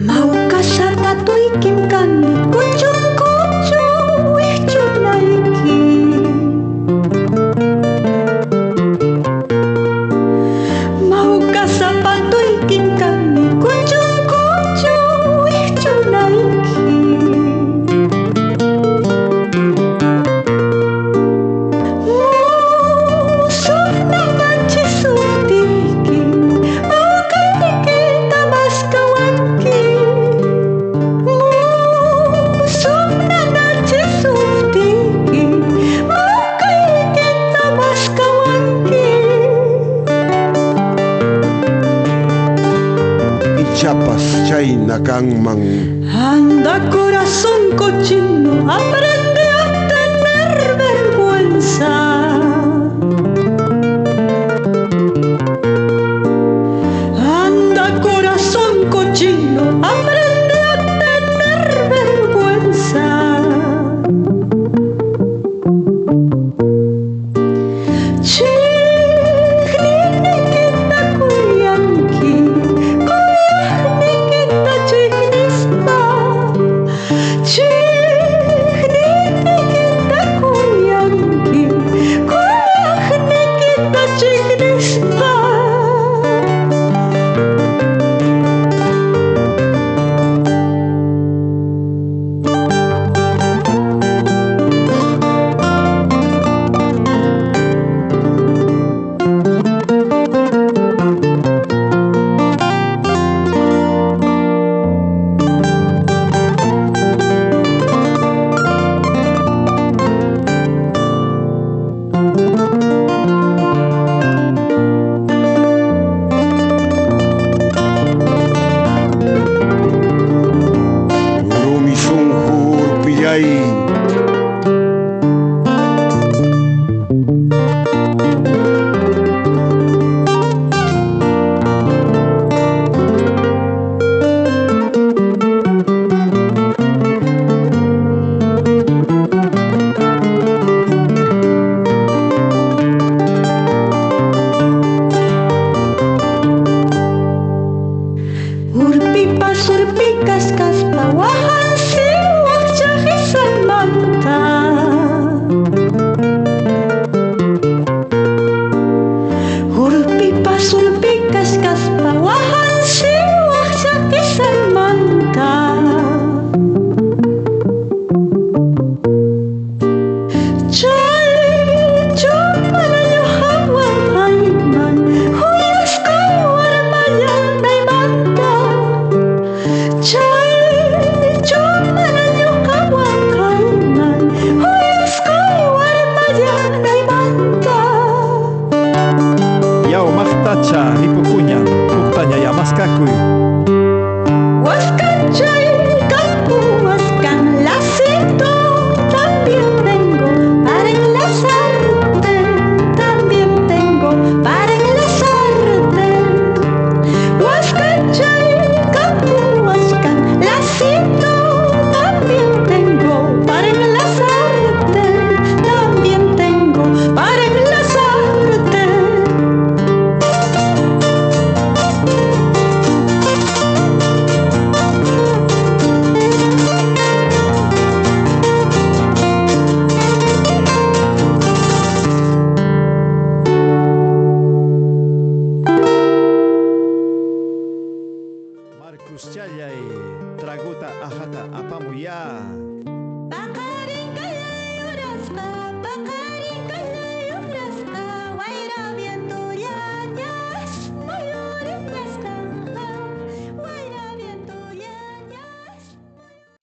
Maukasata tuikim kandi kucung kucung wihcun naiki Maukasapa tuikim kandi kucung kucung wihcun naiki Musuh namanci sutiki Maukandike tabas kawanki Musuh namanci sutiki Maukandike tabas kawanki Ichapas chayna kanman Anda corazón cochino, aprende a tener vergüenza. Anda corazón cochino, aprende a tener vergüenza. Chigninikita kuyanki, kuyahnikita chignispa. Chigninikita kuyanki, kuyahnikita chignispa. Rumi sunhur pillay Urpipas urpikas kaspa wahan siwak jahisan manta Urpipas urpikas kaspa wahan siwak jahisan manta Chay cumananyo hawang haiman huyas kay warmayan ay manta Chay cumananyo hawang haiman huyas kay warmayan ay manta Yao Mahtacha Ripukuña Puktanya Yamaskakuy Huascan chay campo huascan lacito También tengo para enlazarte También tengo para enlazarte Huascan chay campo huascan lacito También tengo para enlazarte También tengo para enlazarte Marcus Chayay Traguta Ajata Apamuya Pakaring kaya oras pa